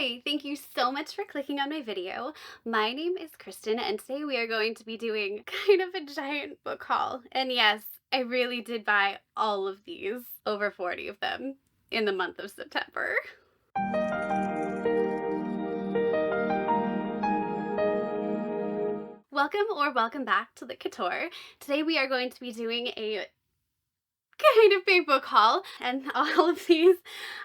Hi, thank you so much for clicking on my video. My name is Kristin, and today we are going to be doing kind of a giant book haul. And yes, I really did buy all of these, over 40 of them, in the month of September. Welcome back to the Couture. Today we are going to be doing a kind of big book haul, and all of these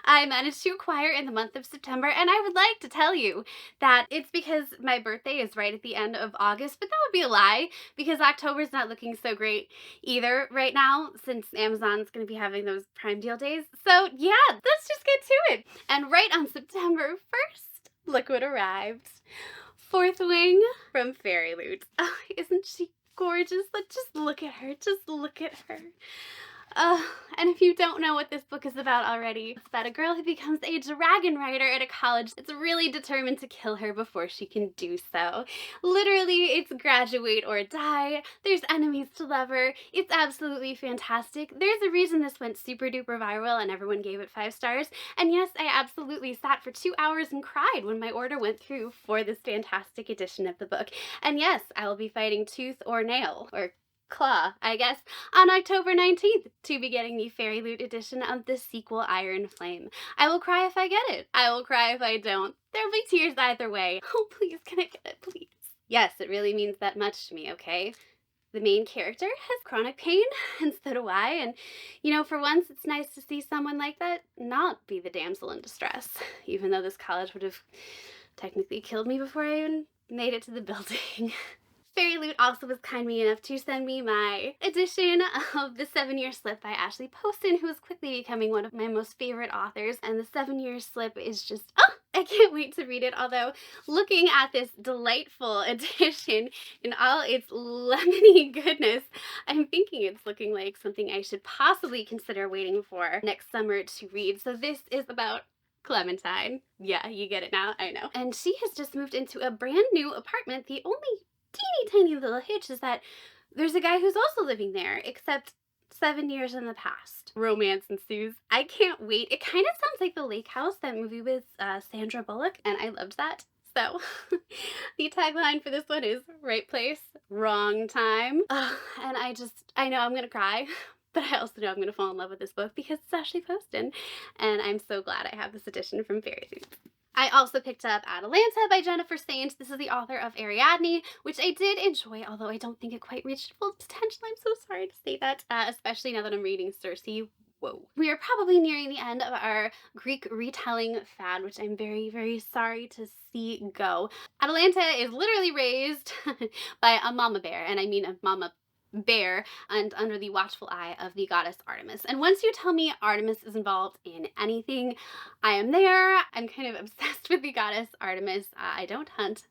I managed to acquire in the month of September, and I would like to tell you that it's because my birthday is right at the end of August, but that would be a lie because October's not looking so great either right now since Amazon's going to be having those Prime deal days. So yeah, let's just get to it. And right on September 1st, look what arrived. Fourth Wing from Fairy Loot. Oh, isn't she gorgeous? Just look at her. Just look at her. And if you don't know what this book is about already, it's about a girl who becomes a dragon rider at a college that's really determined to kill her before she can do so. Literally, it's graduate or die. There's enemies to love her. It's absolutely fantastic. There's a reason this went super duper viral and everyone gave it 5 stars. And yes, I absolutely sat for 2 hours and cried when my order went through for this fantastic edition of the book. And yes, I will be fighting tooth or nail, or claw, I guess, on October 19th to be getting the Fairy Loot edition of the sequel Iron Flame. I will cry if I get it. I will cry if I don't. There'll be tears either way. Oh, please, can I get it, please? Yes, it really means that much to me, okay? The main character has chronic pain, and so do I, and, you know, for once it's nice to see someone like that not be the damsel in distress, even though this college would have technically killed me before I even made it to the building. Fairy Loot also was kind enough to send me my edition of The 7-Year Slip by Ashley Poston, who is quickly becoming one of my most favorite authors, and The 7-Year Slip is just, oh, I can't wait to read it, although looking at this delightful edition in all its lemony goodness, I'm thinking it's looking like something I should possibly consider waiting for next summer to read. So this is about Clementine. Yeah, you get it now, I know. And she has just moved into a brand new apartment. The only tiny little hitch is that there's a guy who's also living there, except 7 years in the past. Romance ensues. I can't wait. It kind of sounds like The Lake House, that movie with Sandra Bullock, and I loved that. So the tagline for this one is right place, wrong time. And I know I'm gonna cry, but I also know I'm gonna fall in love with this book because it's Ashley Poston, and I'm so glad I have this edition from Fairy Loot. I also picked up Atalanta by Jennifer Saint. This is the author of Ariadne, which I did enjoy, although I don't think it quite reached full potential. I'm so sorry to say that, especially now that I'm reading Circe. Whoa. We are probably nearing the end of our Greek retelling fad, which I'm very, very sorry to see go. Atalanta is literally raised by a mama bear, and I mean a mama bear, and under the watchful eye of the goddess Artemis. And once you tell me Artemis is involved in anything, I am there. I'm kind of obsessed with the goddess Artemis. I don't hunt,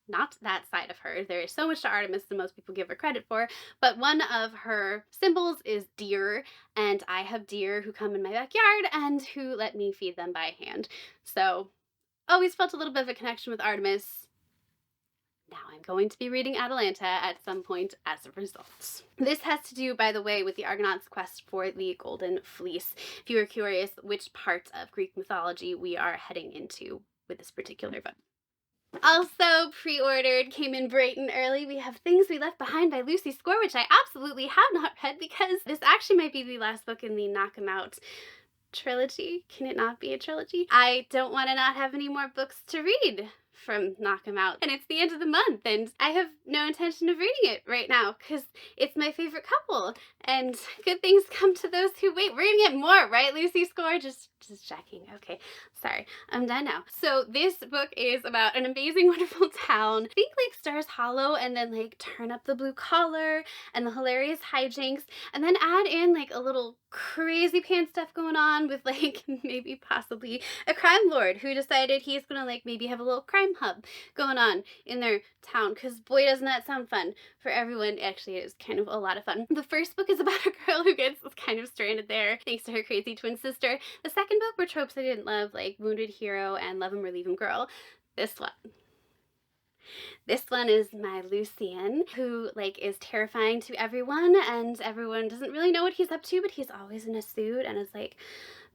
not that side of her. There is so much to Artemis than most people give her credit for, but one of her symbols is deer, and I have deer who come in my backyard and who let me feed them by hand. So always felt a little bit of a connection with Artemis. Now I'm going to be reading Atalanta at some point as a result. This has to do, by the way, with the Argonauts' quest for the Golden Fleece, if you were curious which parts of Greek mythology we are heading into with this particular book. Also pre-ordered, came in bright and early, we have Things We Left Behind by Lucy Score, which I absolutely have not read because this actually might be the last book in the Knock 'Em Out trilogy. Can it not be a trilogy? I don't want to not have any more books to read from Knock 'Em Out, and it's the end of the month, and I have no intention of reading it right now because it's my favorite couple, and good things come to those who wait. We're gonna get more, right, Lucy Score? Just checking. Okay, sorry, I'm done now. So this book is about an amazing, wonderful town. Think like Stars Hollow, and then like turn up the blue collar and the hilarious hijinks, and then add in like a little crazy pants stuff going on with like maybe possibly a crime lord who decided he's gonna like maybe have a little crime hub going on in their town, because boy doesn't that sound fun for everyone. Actually, it is kind of a lot of fun. The first book is about a girl who gets kind of stranded there thanks to her crazy twin sister. The second book were tropes I didn't love, like wounded hero and love him or leave him girl. This one is my Lucian, who like is terrifying to everyone, and everyone doesn't really know what he's up to, but he's always in a suit and is like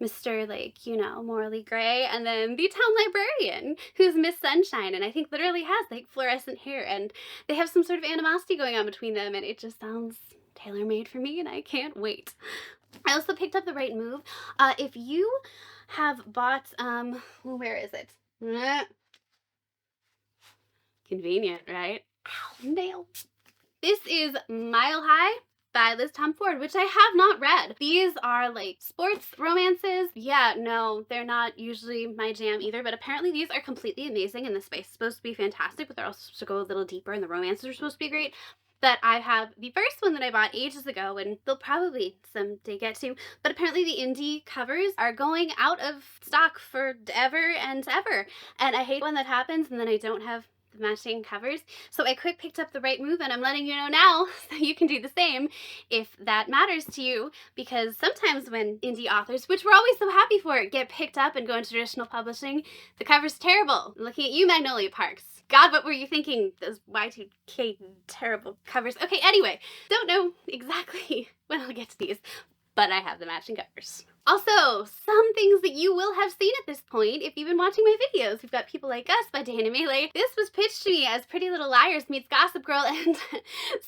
Mr. like, you know, morally gray, and then the town librarian, who's Miss Sunshine, and I think literally has like fluorescent hair, and they have some sort of animosity going on between them, and it just sounds tailor-made for me, and I can't wait. I also picked up The Right Move. If you have bought, where is it? Convenient, right? Ow, nail. This is Mile High by Liz Tom Ford, which I have not read. These are like sports romances. Yeah, no, they're not usually my jam either, but apparently these are completely amazing and the spice is supposed to be fantastic, but they're also supposed to go a little deeper and the romances are supposed to be great. But I have the first one that I bought ages ago, and they'll probably someday get to, but apparently the indie covers are going out of stock forever and ever. And I hate when that happens and then I don't have the matching covers. So I quick picked up The Right Move, and I'm letting you know now so you can do the same if that matters to you, because sometimes when indie authors, which we're always so happy for, get picked up and go into traditional publishing, the cover's terrible. I'm looking at you, Magnolia Parks. God, what were you thinking? Those Y2K terrible covers. Okay, anyway, don't know exactly when I'll get to these, but I have the matching covers. Also, some things that you will have seen at this point if you've been watching my videos. We've got People Like Us by Dana Melee. This was pitched to me as Pretty Little Liars meets Gossip Girl and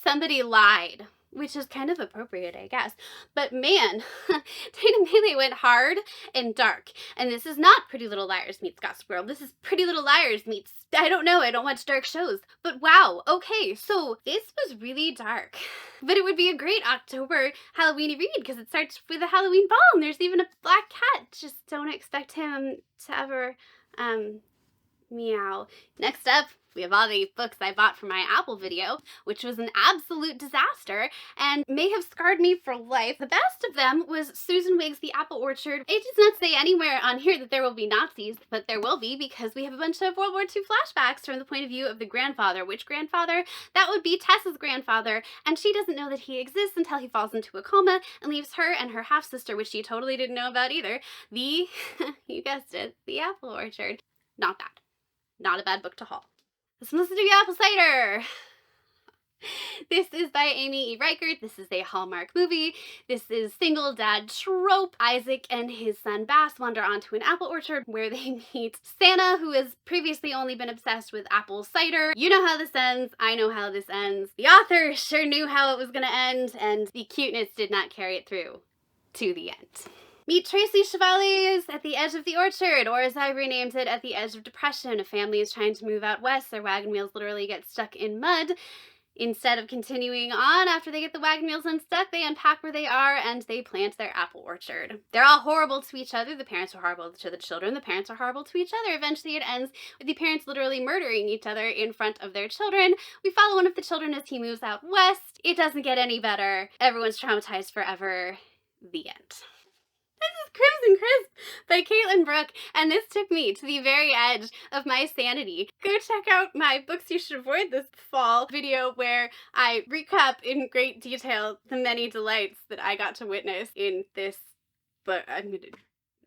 Somebody Lied, which is kind of appropriate, I guess. But man, Dana Melee went hard and dark. And this is not Pretty Little Liars meets Gossip Girl. This is Pretty Little Liars meets, I don't know, I don't watch dark shows. But wow, okay, so this was really dark. But it would be a great October Halloweeny read because it starts with a Halloween ball and there's even a black cat. Just don't expect him to ever, meow. Next up, we have all the books I bought for my Apple video, which was an absolute disaster and may have scarred me for life. The best of them was Susan Wiggs' The Apple Orchard. It does not say anywhere on here that there will be Nazis, but there will be because we have a bunch of World War II flashbacks from the point of view of the grandfather. Which grandfather? That would be Tessa's grandfather, and she doesn't know that he exists until he falls into a coma and leaves her and her half-sister, which she totally didn't know about either, the, you guessed it, The Apple Orchard. Not bad. Not a bad book to haul. Simplicity of Apple Cider. This is by Amy E. Reichert. This is a Hallmark movie. This is single dad trope. Isaac and his son Bass wander onto an apple orchard where they meet Santa, who has previously only been obsessed with apple cider. You know how this ends. I know how this ends. The author sure knew how it was gonna end, and the cuteness did not carry it through to the end. Meet Tracy Chevalier's At the Edge of the Orchard, or as I renamed it, At the Edge of Depression. A family is trying to move out west. Their wagon wheels literally get stuck in mud. Instead of continuing on after they get the wagon wheels unstuck, they unpack where they are and they plant their apple orchard. They're all horrible to each other. The parents are horrible to the children. The parents are horrible to each other. Eventually it ends with the parents literally murdering each other in front of their children. We follow one of the children as he moves out west. It doesn't get any better. Everyone's traumatized forever. The end. This is Crimson Crisp by Caitlin Brooke, and this took me to the very edge of my sanity. Go check out my Books You Should Avoid This Fall video where I recap in great detail the many delights that I got to witness in this book. I'm gonna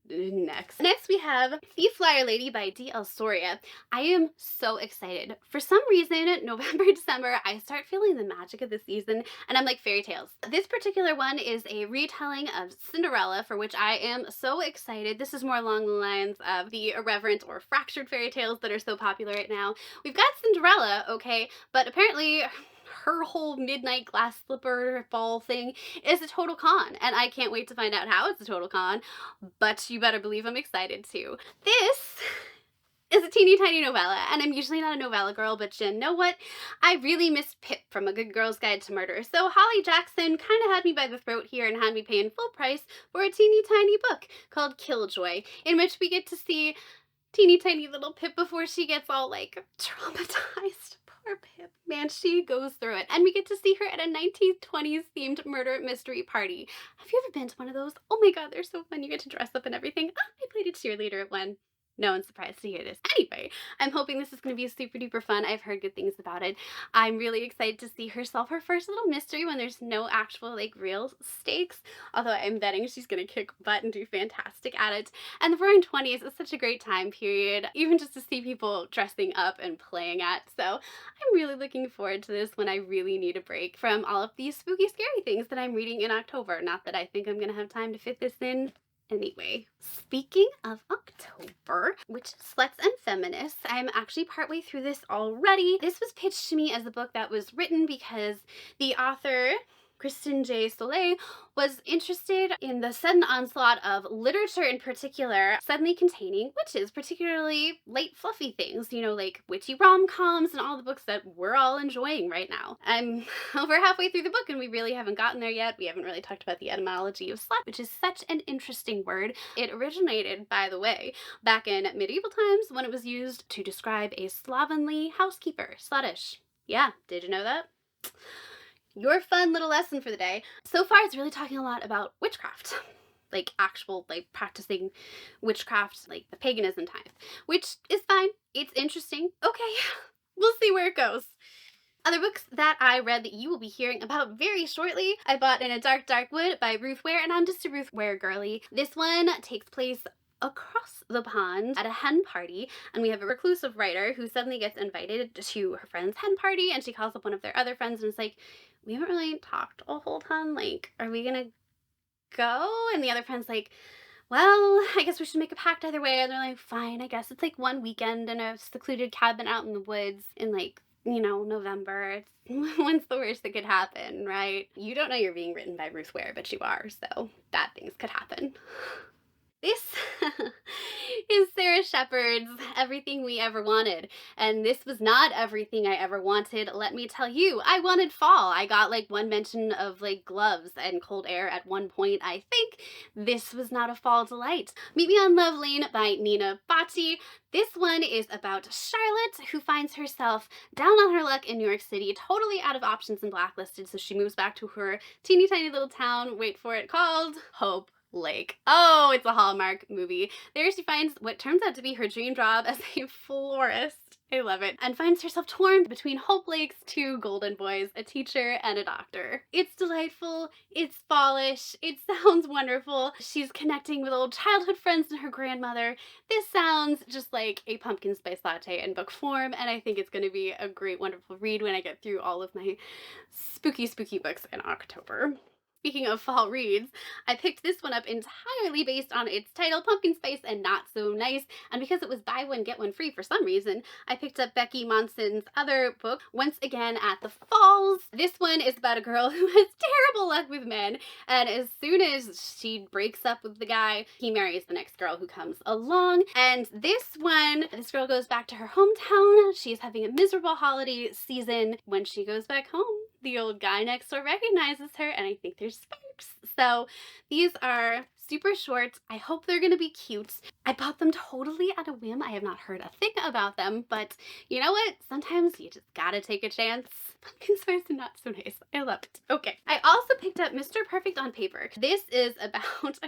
Next we have The Flyer Lady by D.L. Soria. I am so excited. For some reason, November, December, I start feeling the magic of the season, and I'm like fairy tales. This particular one is a retelling of Cinderella, for which I am so excited. This is more along the lines of the irreverent or fractured fairy tales that are so popular right now. We've got Cinderella, okay, but apparently her whole midnight glass slipper ball thing is a total con, and I can't wait to find out how it's a total con, but you better believe I'm excited too. This is a teeny tiny novella, and I'm usually not a novella girl, but you know what? I really miss Pip from A Good Girl's Guide to Murder, so Holly Jackson kind of had me by the throat here and had me paying full price for a teeny tiny book called Killjoy, in which we get to see teeny tiny little Pip before she gets all like traumatized. Poor Pip. Man, she goes through it. And we get to see her at a 1920s themed murder mystery party. Have you ever been to one of those? Oh my god, they're so fun. You get to dress up and everything. I played a cheerleader at one. No one's surprised to hear this. Anyway, I'm hoping this is going to be super duper fun. I've heard good things about it. I'm really excited to see her solve her first little mystery when there's no actual like real stakes. Although I'm betting she's going to kick butt and do fantastic at it. And the Roaring 20s is such a great time period, even just to see people dressing up and playing at. So I'm really looking forward to this when I really need a break from all of these spooky, scary things that I'm reading in October. Not that I think I'm going to have time to fit this in Anyway, speaking of October, which Sluts and Feminists, I'm actually partway through this already. This was pitched to me as a book that was written because the author, Kristin J. Soleil, was interested in the sudden onslaught of literature in particular, suddenly containing witches, particularly light fluffy things, you know, like witchy rom-coms and all the books that we're all enjoying right now. I'm over halfway through the book and we really haven't gotten there yet. We haven't really talked about the etymology of slut, which is such an interesting word. It originated, by the way, back in medieval times when it was used to describe a slovenly housekeeper, sluttish. Yeah, did you know that? Your fun little lesson for the day. So far, it's really talking a lot about witchcraft. Like actual, like practicing witchcraft, like the paganism type, which is fine. It's interesting. Okay, we'll see where it goes. Other books that I read that you will be hearing about very shortly. I bought In a Dark, Dark Wood by Ruth Ware, and I'm just a Ruth Ware girly. This one takes place across the pond at a hen party, and we have a reclusive writer who suddenly gets invited to her friend's hen party, and she calls up one of their other friends and is like, we haven't really talked a whole ton, like, are we gonna go? And the other friend's like, well, I guess we should make a pact either way. And they're like, fine, I guess. It's like one weekend in a secluded cabin out in the woods in, like, you know, November. When's the worst that could happen, right? You don't know you're being written by Ruth Ware, but you are, so bad things could happen. This is Sarah Shepard's Everything We Ever Wanted, and this was not everything I ever wanted, let me tell you. I wanted fall. I got like one mention of like gloves and cold air at one point, I think. This was not a fall delight. Meet Me on Love Lane by Nina Bhatti. This one is about Charlotte, who finds herself down on her luck in New York City, totally out of options and blacklisted, so she moves back to her teeny tiny little town, wait for it, called Hope Lake. Oh, it's a Hallmark movie. There she finds what turns out to be her dream job as a florist. I love it. And finds herself torn between Hope Lake's two golden boys, a teacher and a doctor. It's delightful, it's fallish, it sounds wonderful. She's connecting with old childhood friends and her grandmother. This sounds just like a pumpkin spice latte in book form, and I think it's going to be a great, wonderful read when I get through all of my spooky, spooky books in October. Speaking of fall reads, I picked this one up entirely based on its title, Pumpkin Spice and Not So Nice, and because it was buy one get one free for some reason, I picked up Becky Monson's other book, Once Again at the Falls. This one is about a girl who has terrible luck with men, and as soon as she breaks up with the guy, he marries the next girl who comes along. And this girl goes back to her hometown. She's having a miserable holiday season. When she goes back home, the old guy next door recognizes her, and I think there's sparks. So these are super short. I hope they're gonna be cute. I bought them totally at a whim. I have not heard a thing about them, but you know what? Sometimes you just gotta take a chance. Pumpkin spice and Not So Nice. I love it. Okay. I also picked up Mr. Perfect on Paper. This is about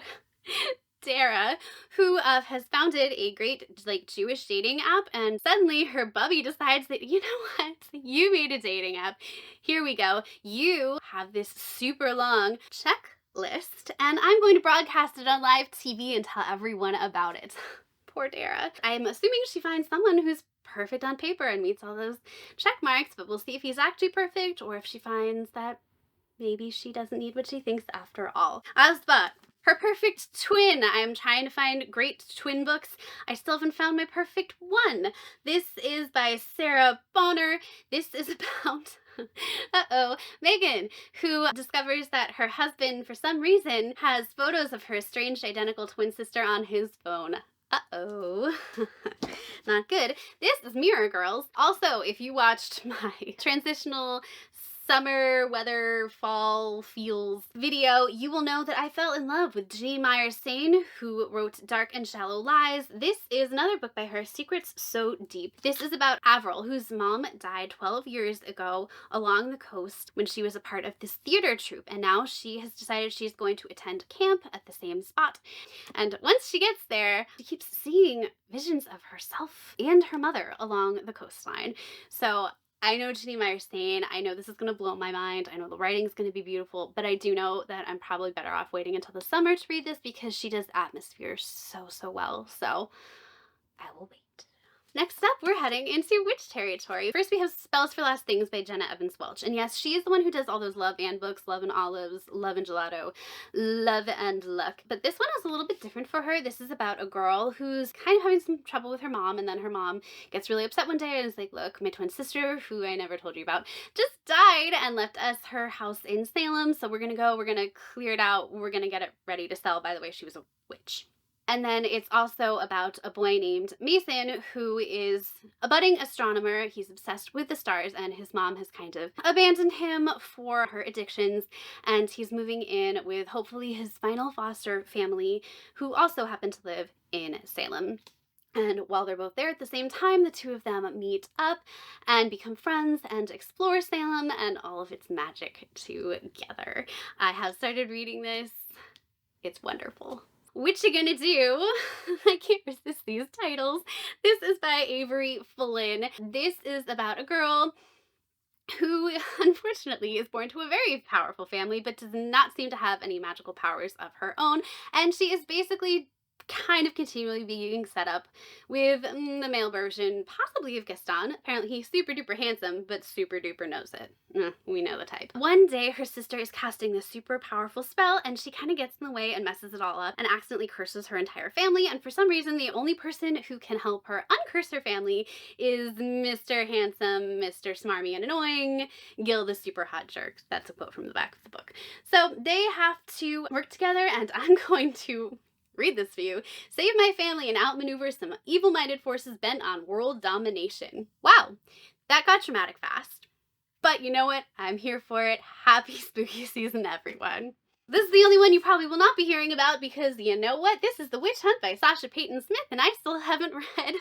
Dara, who has founded a great like Jewish dating app, and suddenly her bubby decides that, you know what, you made a dating app, here we go, you have this super long checklist and I'm going to broadcast it on live TV and tell everyone about it. Poor Dara. I'm assuming she finds someone who's perfect on paper and meets all those check marks, but we'll see if he's actually perfect or if she finds that maybe she doesn't need what she thinks after all. But her perfect twin. I am trying to find great twin books. I still haven't found my perfect one. This is by Sarah Bonner. This is about Megan, who discovers that her husband, for some reason, has photos of her estranged identical twin sister on his phone. Not good. This is Mirror Girls. Also, if you watched my transitional summer weather fall feels video, you will know that I fell in love with Jean Meyer-Sain, who wrote Dark and Shallow Lies. This is another book by her, Secrets So Deep. This is about Avril, whose mom died 12 years ago along the coast when she was a part of this theater troupe, and now she has decided she's going to attend camp at the same spot. And once she gets there, she keeps seeing visions of herself and her mother along the coastline. So I know Jeannie Meyer-Sain, I know this is going to blow my mind, I know the writing is going to be beautiful, but I do know that I'm probably better off waiting until the summer to read this because she does atmosphere so well, so I will wait. Next up, we're heading into witch territory. First, we have Spells for Last Things by Jenna Evans Welch. And yes, she is the one who does all those Love and books, Love and Olives, Love and Gelato, Love and Luck. But this one is a little bit different for her. This is about a girl who's kind of having some trouble with her mom, and then her mom gets really upset one day and is like, look, my twin sister, who I never told you about, just died and left us her house in Salem. So we're gonna clear it out. We're gonna get it ready to sell. By the way, she was a witch. And then it's also about a boy named Mason who is a budding astronomer. He's obsessed with the stars, and his mom has kind of abandoned him for her addictions, and he's moving in with hopefully his final foster family, who also happen to live in Salem. And while they're both there at the same time, the two of them meet up and become friends and explore Salem and all of its magic together. I have started reading this. It's wonderful. Witcha Gonna Do? I can't resist these titles. This is by Avery Flynn. This is about a girl who unfortunately is born to a very powerful family but does not seem to have any magical powers of her own, and she is basically kind of continually being set up with the male version, possibly of Gaston. Apparently he's super duper handsome, but super duper knows it. We know the type. One day her sister is casting this super powerful spell, and she kind of gets in the way and messes it all up and accidentally curses her entire family, and for some reason the only person who can help her uncurse her family is Mr. Handsome, Mr. Smarmy and Annoying, Gil the super hot jerk. That's a quote from the back of the book. So they have to work together, and I'm going to read this for you. Save my family and outmaneuver some evil-minded forces bent on world domination. Wow, that got dramatic fast. But you know what? I'm here for it. Happy spooky season, everyone. This is the only one you probably will not be hearing about because you know what? This is The Witch Hunt by Sasha Payton Smith, and I still haven't read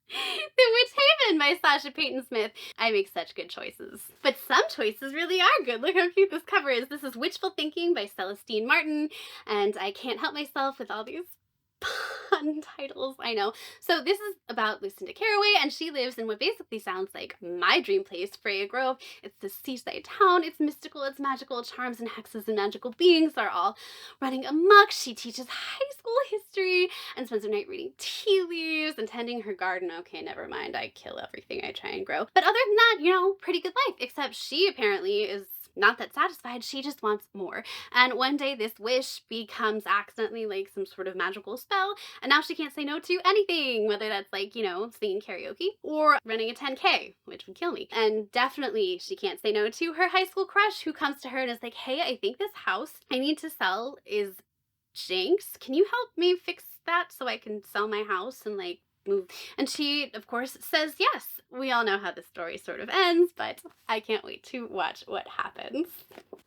The Witch Haven by Sasha Payton Smith. I make such good choices. But some choices really are good. Look how cute this cover is. This is Witchful Thinking by Celestine Martin, and I can't help myself with all these pun titles, I know. So this is about Lucinda Carraway, and she lives in what basically sounds like my dream place, Freya Grove. It's this seaside town. It's mystical, it's magical. Charms and hexes and magical beings are all running amok. She teaches high school history and spends her night reading tea leaves and tending her garden. Okay, never mind. I kill everything I try and grow. But other than that, you know, pretty good life, except she apparently is not that satisfied. She just wants more. And one day this wish becomes accidentally like some sort of magical spell, and now she can't say no to anything, whether that's like, you know, singing karaoke or running a 10K, which would kill me. And definitely she can't say no to her high school crush who comes to her and is like, hey, I think this house I need to sell is Jinx. Can you help me fix that so I can sell my house and like move? And she, of course, says yes. We all know how the story sort of ends, but I can't wait to watch what happens.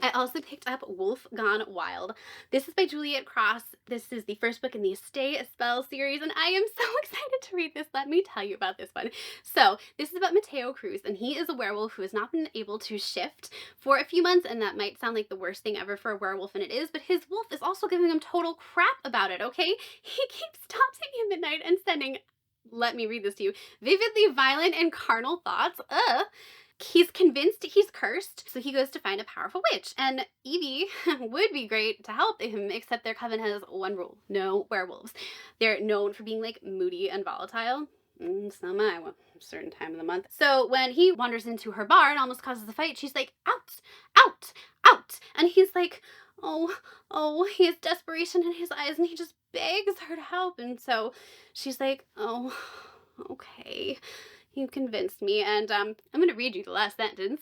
I also picked up Wolf Gone Wild. This is by Juliet Cross. This is the first book in the Stay a Spell series, and I am so excited to read this. Let me tell you about this one. So this is about Mateo Cruz, and he is a werewolf who has not been able to shift for a few months, and that might sound like the worst thing ever for a werewolf, and it is, but his wolf is also giving him total crap about it, okay? He keeps taunting him at night and sending, let me read this to you, vividly violent and carnal thoughts. He's convinced he's cursed, so he goes to find a powerful witch. And Evie would be great to help him, except their coven has one rule: no werewolves. They're known for being like moody and volatile. So am I, a certain time of the month. So when he wanders into her bar and almost causes a fight, she's like, out, out, out. And he's like, oh, he has desperation in his eyes, and he just begs her to help. And so she's like, oh, okay, you convinced me. And I'm going to read you the last sentence.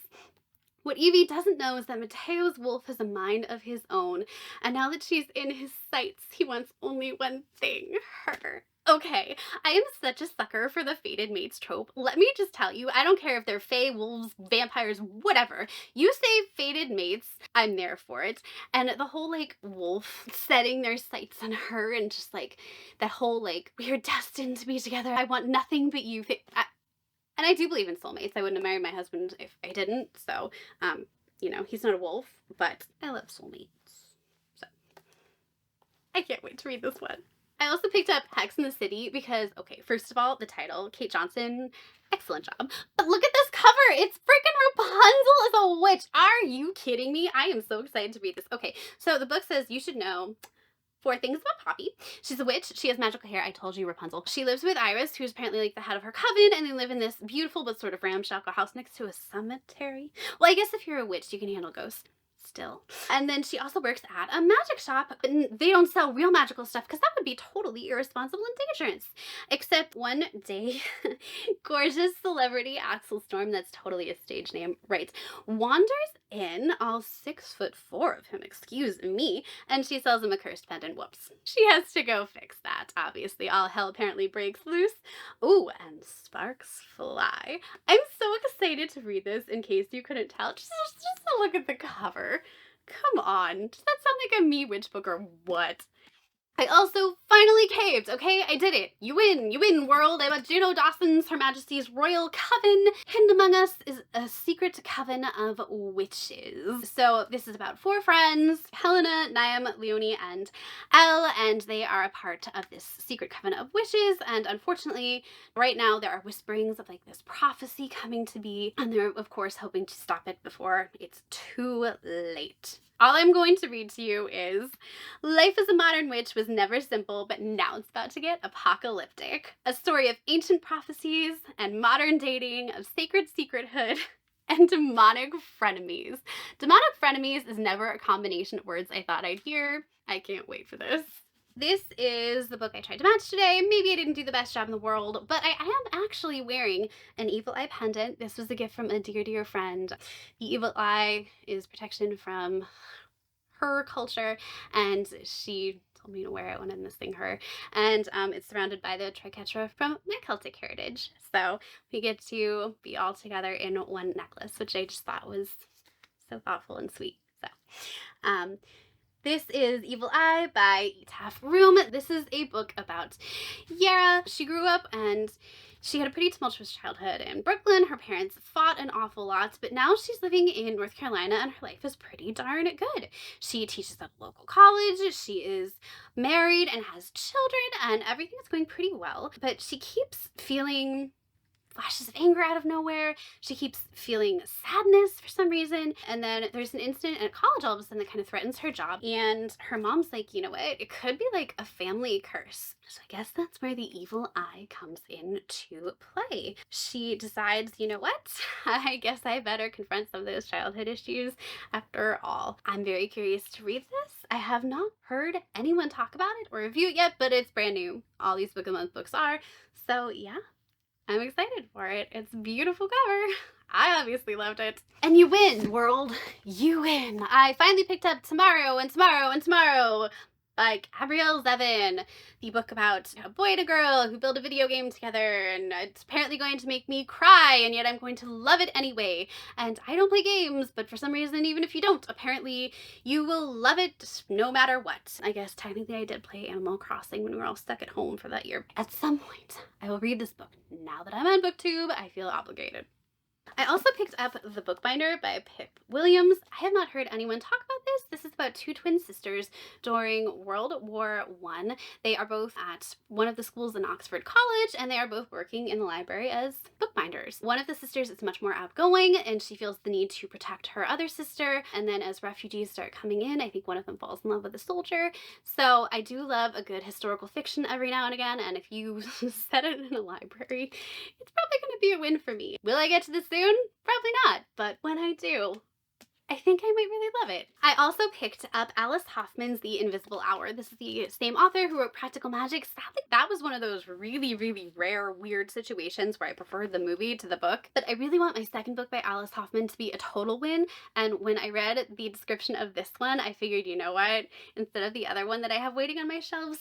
What Evie doesn't know is that Mateo's wolf has a mind of his own, and now that she's in his sights, he wants only one thing: her. Okay, I am such a sucker for the fated mates trope. Let me just tell you, I don't care if they're fae, wolves, vampires, whatever. You say fated mates, I'm there for it. And the whole like wolf setting their sights on her, and just like that whole like, we are destined to be together, I want nothing but you. And I do believe in soulmates. I wouldn't have married my husband if I didn't. So, you know, he's not a wolf, but I love soulmates. So, I can't wait to read this one. I also picked up Hex and the City because, okay, first of all, the title, Kate Johnson, excellent job. But look at this cover. It's freaking Rapunzel as a witch. Are you kidding me? I am so excited to read this. Okay, so the book says you should know 4 things about Poppy. She's a witch. She has magical hair. I told you, Rapunzel. She lives with Iris, who's apparently like the head of her coven, and they live in this beautiful but sort of ramshackle house next to a cemetery. Well, I guess if you're a witch, you can handle ghosts. Still. And then she also works at a magic shop, but they don't sell real magical stuff because that would be totally irresponsible and dangerous. Except one day, gorgeous celebrity Axel Storm, that's totally a stage name, right, wanders in, all 6'4" of him, excuse me, and she sells him a cursed pendant. Whoops. She has to go fix that. Obviously, all hell apparently breaks loose. Ooh, and sparks fly. I'm so excited to read this in case you couldn't tell. Just look at the cover. Come on. Does that sound like a me witch book or what? I also finally caved, okay? I did it. You win, world. I'm at Juno Dawson's Her Majesty's Royal Coven. Hidden among us is a secret coven of witches. So this is about 4 friends, Helena, Niam, Leonie, and Elle, and they are a part of this secret coven of witches, and unfortunately, right now there are whisperings of like this prophecy coming to be, and they're of course hoping to stop it before it's too late. All I'm going to read to you is, life as a modern witch was never simple, but now it's about to get apocalyptic. A story of ancient prophecies and modern dating, of sacred secrethood, and demonic frenemies. Demonic frenemies is never a combination of words I thought I'd hear. I can't wait for this. This is the book I tried to match today. Maybe I didn't do the best job in the world, but I am actually wearing an evil eye pendant. This was a gift from a dear, dear friend. The evil eye is protection from her culture, and she told me to wear it when I'm missing her. And it's surrounded by the triquetra from my Celtic heritage. So we get to be all together in one necklace, which I just thought was so thoughtful and sweet. So, this is Evil Eye by Etaf Room. This is a book about Yara. She grew up and she had a pretty tumultuous childhood in Brooklyn. Her parents fought an awful lot, but now she's living in North Carolina and her life is pretty darn good. She teaches at a local college, she is married and has children, and everything is going pretty well, but she keeps feeling flashes of anger out of nowhere. She keeps feeling sadness for some reason. And then there's an incident at college all of a sudden that kind of threatens her job. And her mom's like, you know what? It could be like a family curse. So I guess that's where the evil eye comes in to play. She decides, you know what? I guess I better confront some of those childhood issues after all. I'm very curious to read this. I have not heard anyone talk about it or review it yet, but it's brand new. All these Book of the Month books are. So yeah. I'm excited for it. It's a beautiful cover. I obviously loved it. And you win, world. You win. I finally picked up Tomorrow and Tomorrow and Tomorrow by Gabrielle Zevin, the book about a boy and a girl who build a video game together, and it's apparently going to make me cry, and yet I'm going to love it anyway. And I don't play games, but for some reason, even if you don't, apparently you will love it no matter what. I guess technically I did play Animal Crossing when we were all stuck at home for that year. At some point, I will read this book. Now that I'm on BookTube, I feel obligated. I also picked up The Bookbinder by Pip Williams. I have not heard anyone talk about this. This is about 2 twin sisters during World War I. They are both at one of the schools in Oxford College, and they are both working in the library as bookbinders. One of the sisters is much more outgoing, and she feels the need to protect her other sister. And then as refugees start coming in, I think one of them falls in love with a soldier. So I do love a good historical fiction every now and again, and if you set it in a library, it's probably going to be a win for me. Will I get to this soon? Probably not, but when I do, I think I might really love it. I also picked up Alice Hoffman's The Invisible Hour. This is the same author who wrote Practical Magic. Sadly, that was one of those really, really rare, weird situations where I preferred the movie to the book. But I really want my second book by Alice Hoffman to be a total win. And when I read the description of this one, I figured, you know what? Instead of the other one that I have waiting on my shelves,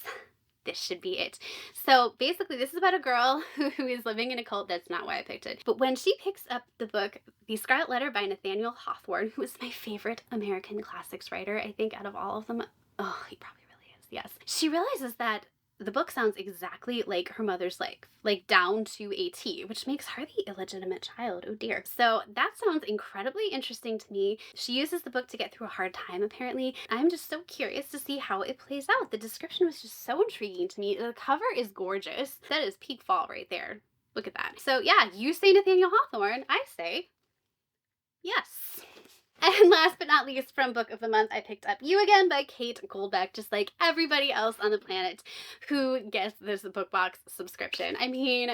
this should be it. So basically this is about a girl who is living in a cult. That's not why I picked it. But when she picks up the book, The Scarlet Letter by Nathaniel Hawthorne, who is my favorite American classics writer, I think out of all of them. Oh, he probably really is, yes. She realizes that the book sounds exactly like her mother's life, like down to a T, which makes her the illegitimate child. Oh dear. So that sounds incredibly interesting to me. She uses the book to get through a hard time, apparently. I'm just so curious to see how it plays out. The description was just so intriguing to me. The cover is gorgeous. That is peak fall right there. Look at that. So yeah, you say Nathaniel Hawthorne, I say yes. And last but not least, from Book of the Month, I picked up You Again by Kate Goldbeck, just like everybody else on the planet who gets this book box subscription. I mean,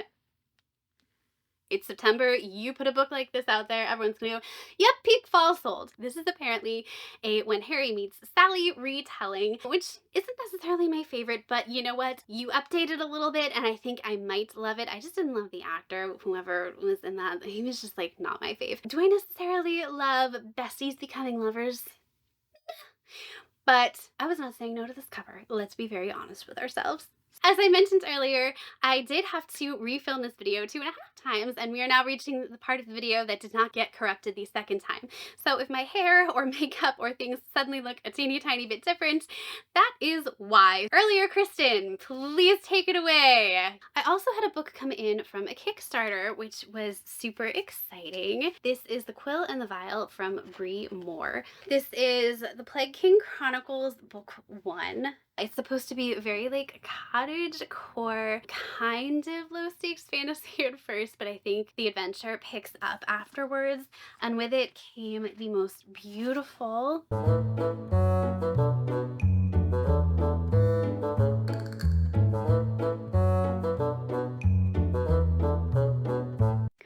it's September, you put a book like this out there, everyone's gonna go, yep, peak fall sold. This is apparently a When Harry Meets Sally retelling, which isn't necessarily my favorite, but you know what? You updated a little bit and I think I might love it. I just didn't love the actor, whoever was in that. He was just like not my fave. Do I necessarily love besties becoming lovers? But I was not saying no to this cover. Let's be very honest with ourselves. As I mentioned earlier, I did have to refilm this video 2.5 times, and we are now reaching the part of the video that did not get corrupted the second time. So if my hair or makeup or things suddenly look a teeny tiny bit different, that is why. Earlier, Kristin, please take it away. I also had a book come in from a Kickstarter, which was super exciting. This is The Quill and the Vial from Bree Moore. This is The Plague King Chronicles Book 1. It's supposed to be very like cottage core, kind of low stakes fantasy at first, but I think the adventure picks up afterwards, and with it came the most beautiful come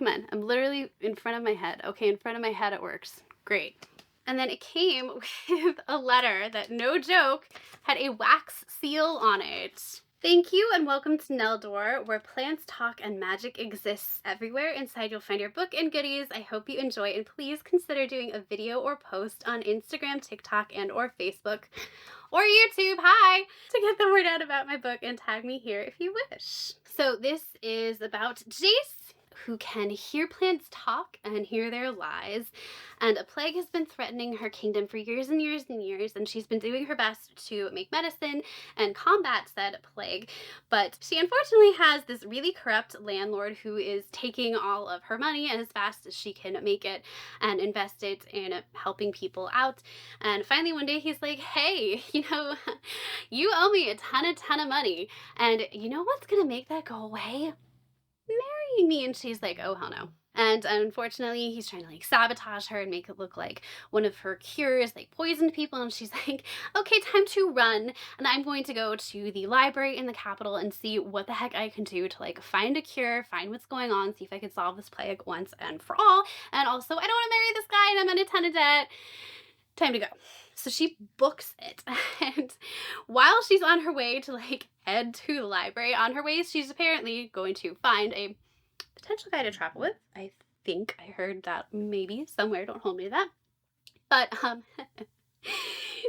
on, I'm literally in front of my head. Okay, in front of my head it works. Great. And then it came with a letter that, no joke, had a wax seal on it. Thank you and welcome to Neldor, where plants talk and magic exists everywhere. Inside you'll find your book and goodies. I hope you enjoy, and please consider doing a video or post on Instagram, TikTok, and or Facebook or YouTube, hi, to get the word out about my book, and tag me here if you wish. So this is about Jace, who can hear plants talk and hear their lies, and a plague has been threatening her kingdom for years and years and years, and she's been doing her best to make medicine and combat said plague, but she unfortunately has this really corrupt landlord who is taking all of her money as fast as she can make it and invest it in helping people out. And finally one day he's like, hey, you know, you owe me a ton of money, and you know what's gonna make that go away? Marrying me. And she's like, oh hell no. And unfortunately he's trying to like sabotage her and make it look like one of her cures like poisoned people, and she's like, okay, time to run, and I'm going to go to the library in the capital and see what the heck I can do to like find a cure, find what's going on, see if I can solve this plague once and for all. And also I don't want to marry this guy and I'm in a ton of debt. Time to go. So she books it, and while she's on her way to like head to the library, on her way she's apparently going to find a potential guy to travel with. I think I heard that maybe somewhere, don't hold me to that. But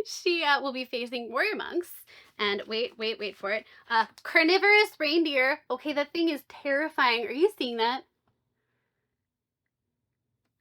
she will be facing warrior monks, and wait for it, carnivorous reindeer. Okay, that thing is terrifying. Are you seeing that?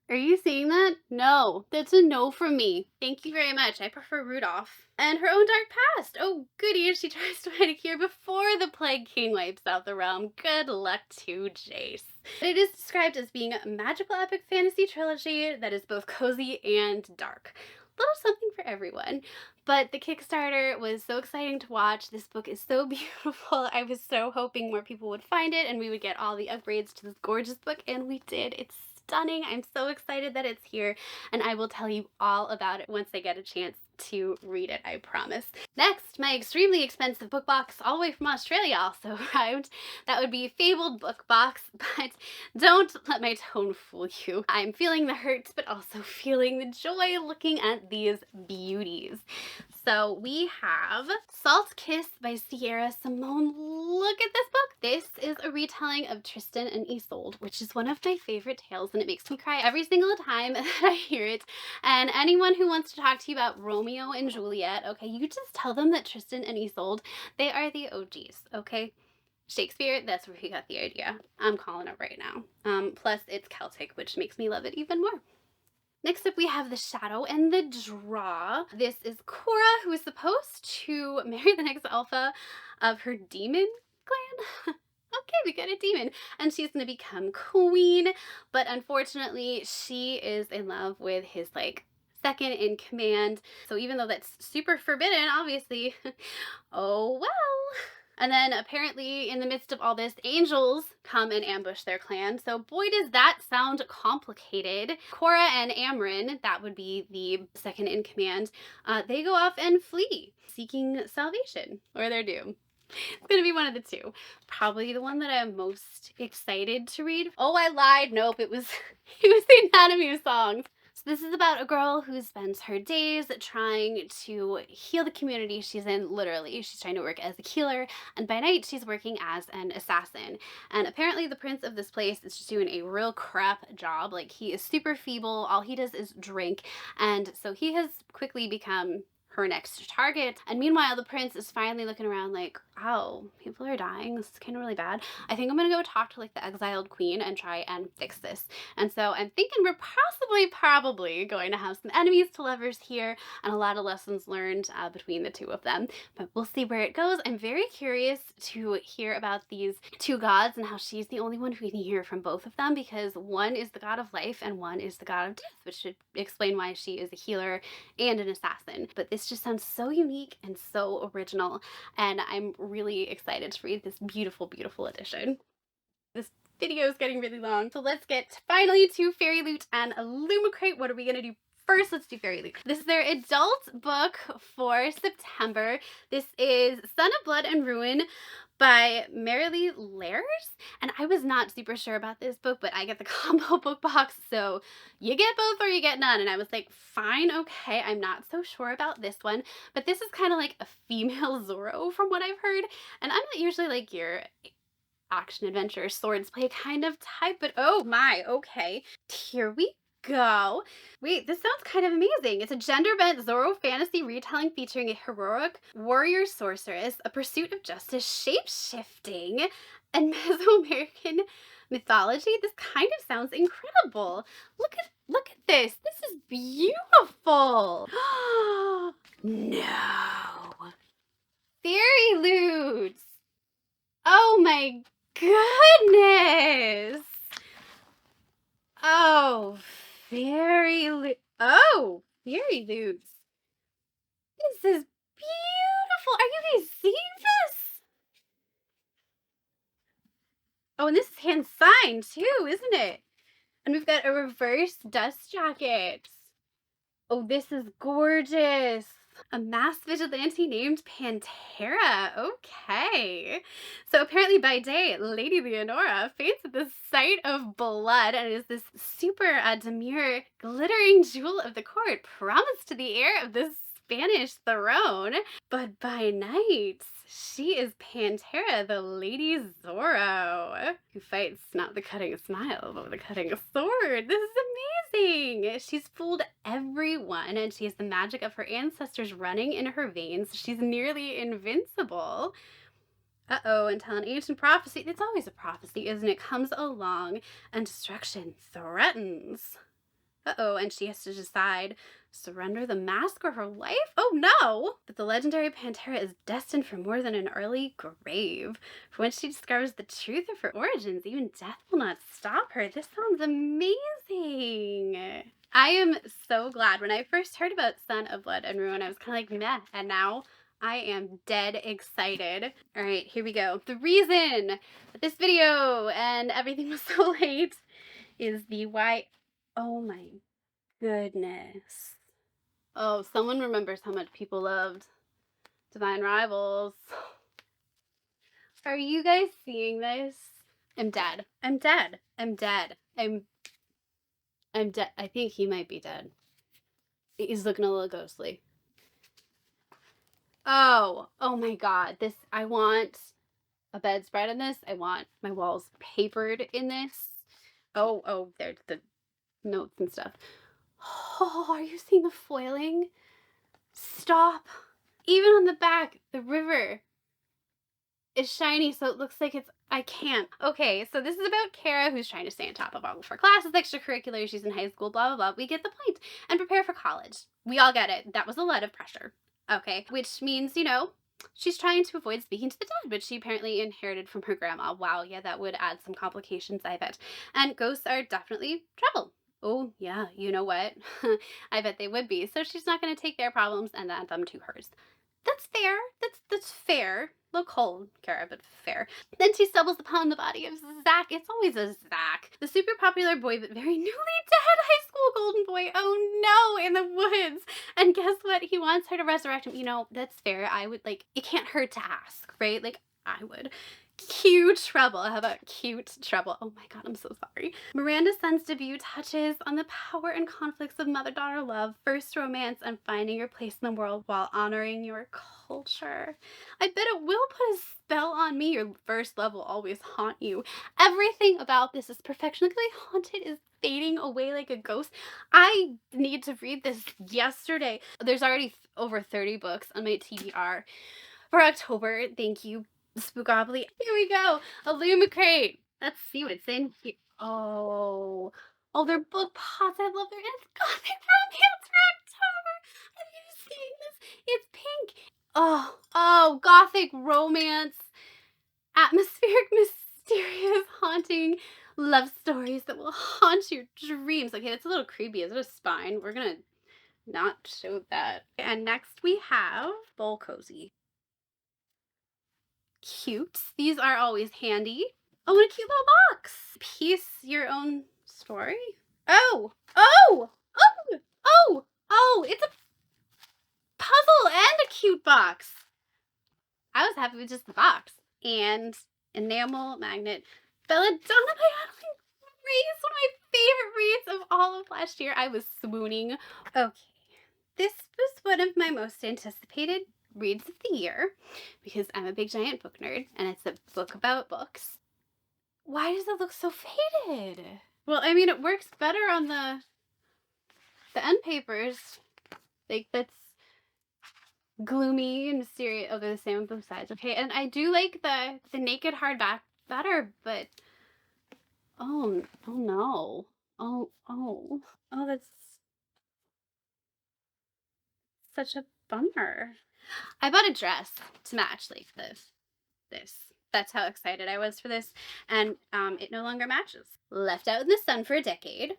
Are you seeing that? No, that's a no from me. Thank you very much. I prefer Rudolph. And her own dark past. Oh goody, she tries to find a cure before the Plague King wipes out the realm. Good luck to Jace. It is described as being a magical epic fantasy trilogy that is both cozy and dark. Little something for everyone. But the Kickstarter was so exciting to watch. This book is so beautiful. I was so hoping more people would find it and we would get all the upgrades to this gorgeous book, and we did. It's stunning. I'm so excited that it's here, and I will tell you all about it once I get a chance to read it, I promise. Next, my extremely expensive book box all the way from Australia also arrived. That would be Fabled Book Box, but don't let my tone fool you. I'm feeling the hurt, but also feeling the joy looking at these beauties. So we have Salt Kiss by Sierra Simone. Look at this book. This is a retelling of Tristan and Isolde, which is one of my favorite tales, and it makes me cry every single time that I hear it. And anyone who wants to talk to you about Romeo and Juliet, okay, you just tell them that Tristan and Isolde, they are the OGs, okay? Shakespeare, that's where he got the idea. I'm calling it right now. Plus it's Celtic, which makes me love it even more. Next up we have The Shadow and the Draw. This is Cora, who is supposed to marry the next alpha of her demon clan. Okay, we got a demon, and she's gonna become queen, but unfortunately she is in love with his like second in command. So even though that's super forbidden, obviously, oh well. And then apparently in the midst of all this, angels come and ambush their clan. So boy, does that sound complicated. Cora and Amryn, that would be the second in command, they go off and flee, seeking salvation or their doom. It's gonna be one of the two. Probably the one that I'm most excited to read. Oh, I lied. Nope, it was the Anatomy of Songs. So this is about a girl who spends her days trying to heal the community she's in, literally. She's trying to work as a healer, and by night she's working as an assassin. And apparently the prince of this place is just doing a real crap job. Like, he is super feeble, all he does is drink, and so he has quickly become her next target. And meanwhile, the prince is finally looking around like, oh, people are dying. This is kind of really bad. I think I'm gonna go talk to like the exiled queen and try and fix this. And so I'm thinking we're probably going to have some enemies to lovers here and a lot of lessons learned between the two of them. But we'll see where it goes. I'm very curious to hear about these two gods and how she's the only one who can hear from both of them, because one is the god of life and one is the god of death, which should explain why she is a healer and an assassin. But this just sounds so unique and so original, and I'm really excited to read this beautiful, beautiful edition. This video is getting really long, so let's get finally to Fairy Loot and Illumicrate. What are we gonna do first? Let's do Fairy Loot. This is their adult book for September. This is Son of Blood and Ruin by Marilee Lairs, and I was not super sure about this book, but I get the combo book box, so you get both or you get none, and I was like, fine, okay, I'm not so sure about this one, but this is kind of like a female Zorro from what I've heard, and I'm not usually like your action adventure swords play kind of type, but oh my, okay, here we go. Wait, this sounds kind of amazing. It's a gender-bent Zorro fantasy retelling featuring a heroic warrior sorceress, a pursuit of justice, shape-shifting, and Mesoamerican mythology. This kind of sounds incredible. Look at this. This is beautiful. No. Fairy Loot. Oh my goodness. Oh, Fairy Loot. Oh, Fairy Loot. This is beautiful. Are you guys seeing this? Oh, and this is hand signed too, isn't it? And we've got a reverse dust jacket. Oh, this is gorgeous. A masked vigilante named Pantera. Okay. So apparently by day, Lady Leonora faints at the sight of blood and is this super demure glittering jewel of the court, promised to the heir of the Spanish throne. But by night, she is Pantera, the Lady Zorro, who fights not the cutting smile, but with the cutting sword. This is amazing. She's fooled everyone, and she has the magic of her ancestors running in her veins. She's nearly invincible. Uh-oh, until an ancient prophecy, it's always a prophecy, isn't it, comes along and destruction threatens. Uh-oh, and she has to decide, surrender the mask or her life? Oh no! But the legendary Pantera is destined for more than an early grave. For when she discovers the truth of her origins, even death will not stop her. This sounds amazing! I am so glad. When I first heard about Son of Blood and Ruin, I was kind of like, meh, and now I am dead excited. All right, here we go. The reason that this video and everything was so late is the why. Oh my goodness. Oh, someone remembers how much people loved Divine Rivals. Are you guys seeing this? I'm dead. I'm dead. I'm dead. I'm dead. I think he might be dead. He's looking a little ghostly. Oh my god. This, I want a bedspread in this. I want my walls papered in this. Oh, there's the notes and stuff. Oh, are you seeing the foiling? Stop. Even on the back, the river is shiny, so it looks like it's, I can't. Okay, so this is about Kara, who's trying to stay on top of all of her classes, extracurriculars, she's in high school, blah, blah, blah. We get the point. And prepare for college. We all get it. That was a lot of pressure. Okay, which means, you know, she's trying to avoid speaking to the dead, which she apparently inherited from her grandma. Wow, yeah, that would add some complications, I bet. And ghosts are definitely trouble. Oh, yeah, you know what? I bet they would be. So she's not going to take their problems and add them to hers. That's fair. That's fair. little cold, Kara, but fair. Then she stumbles upon the body of Zach. It's always a Zach. The super popular boy, but very newly dead high school golden boy. Oh no, in the woods. And guess what? He wants her to resurrect him. You know, that's fair. I would, like, it can't hurt to ask, right? Like, I would. Cute trouble. How about cute trouble? Oh my god, I'm so sorry. Miranda's son's debut touches on the power and conflicts of mother-daughter love, first romance, and finding your place in the world while honoring your culture. I bet it will put a spell on me. Your first love will always haunt you. Everything about this is perfectionally haunted, is fading away like a ghost. I need to read this yesterday. There's already over 30 books on my TBR for October. Thank you, Spookobly. Here we go. Illumicrate. Let's see what's in here. Oh, they're book pots. I love their gothic romance for October. Have you seen this? It's pink. Oh, gothic romance. Atmospheric, mysterious, haunting love stories that will haunt your dreams. Okay, that's a little creepy. Is it a spine? We're gonna not show that. And next we have Bowl Cozy. Cute. These are always handy. Oh, and a cute little box. Piece your own story. Oh, it's a puzzle and a cute box. I was happy with just the box. And enamel magnet. Belladonna by Adeline Grace, one of my favorite reads of all of last year. I was swooning. Okay, this was one of my most anticipated reads of the year because I'm a big giant book nerd and it's a book about books. Why does it look so faded? Well, I mean, it works better on the end papers. Like, that's gloomy and mysterious. Oh, they're the same on both sides. Okay, and I do like the naked hardback better, but oh no. Oh, that's such a bummer. I bought a dress to match like this. That's how excited I was for this, and it no longer matches. Left out in the sun for a decade.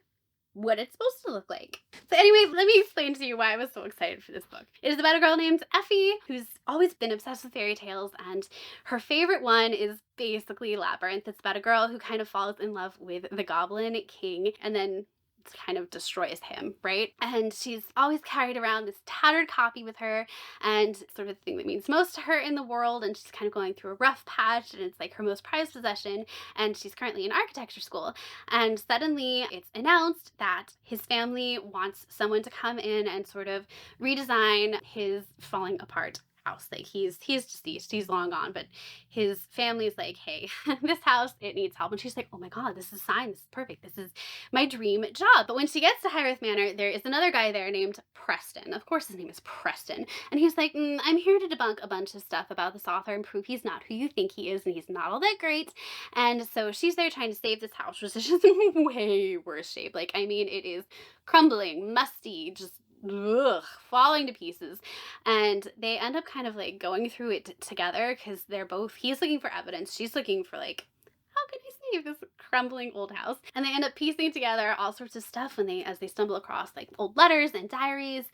What it's supposed to look like. So anyway, let me explain to you why I was so excited for this book. It is about a girl named Effie who's always been obsessed with fairy tales, and her favorite one is basically Labyrinth. It's about a girl who kind of falls in love with the Goblin King and then kind of destroys him, right? And she's always carried around this tattered copy with her and sort of the thing that means most to her in the world, and she's kind of going through a rough patch and it's like her most prized possession, and she's currently in architecture school, and suddenly it's announced that his family wants someone to come in and sort of redesign his falling apart house. Like he's deceased, he's long gone, but his family's like, hey, this house, it needs help. And she's like, oh my god, this is a sign, this is perfect, this is my dream job. But when she gets to Highworth Manor, there is another guy there named Preston. Of course his name is Preston, and he's like, I'm here to debunk a bunch of stuff about this author and prove he's not who you think he is, and he's not all that great. And so she's there trying to save this house, which is just in way worse shape. Like, I mean, it is crumbling, musty, just falling to pieces, and they end up kind of like going through it together because he's looking for evidence, she's looking for like, how can I save this crumbling old house? And they end up piecing together all sorts of stuff as they stumble across like old letters and diaries,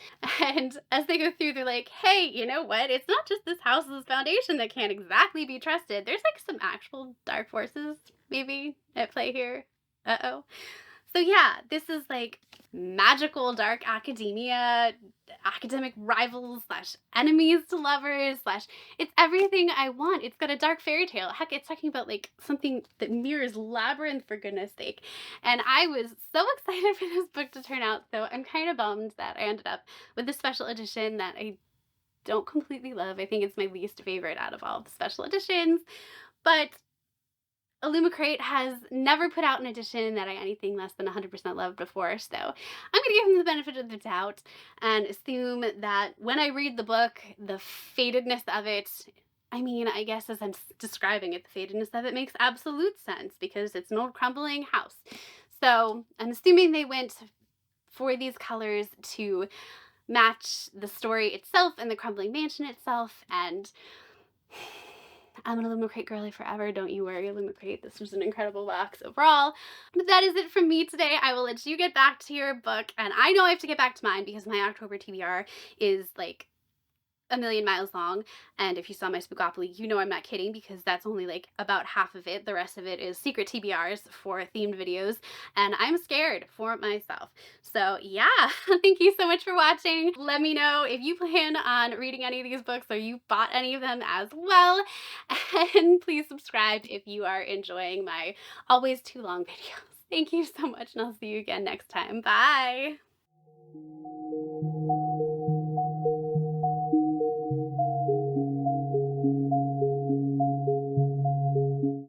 and as they go through, they're like, hey, you know what, it's not just this house's foundation that can't exactly be trusted. There's like some actual dark forces maybe at play here. So yeah, this is like magical dark academia, academic rivals slash enemies to lovers slash, it's everything I want. It's got a dark fairy tale. Heck, it's talking about like something that mirrors Labyrinth, for goodness sake. And I was so excited for this book to turn out, so I'm kind of bummed that I ended up with the special edition that I don't completely love. I think it's my least favorite out of all of the special editions, but Illumicrate has never put out an edition that I anything less than 100% loved before, so I'm going to give them the benefit of the doubt and assume that when I read the book, the fadedness of it, I mean, I guess as I'm describing it, the fadedness of it makes absolute sense because it's an old crumbling house. So I'm assuming they went for these colors to match the story itself and the crumbling mansion itself, and I'm an Illumicrate girly forever. Don't you worry, Illumicrate. This was an incredible box overall. But that is it from me today. I will let you get back to your book, and I know I have to get back to mine because my October TBR is like a million miles long, and if you saw my Spookopoly, you know I'm not kidding, because that's only like about half of it. The rest of it is secret TBRs for themed videos, and I'm scared for myself. So yeah, thank you so much for watching. Let me know if you plan on reading any of these books or you bought any of them as well, and please subscribe if you are enjoying my always too long videos. Thank you so much, and I'll see you again next time. Bye!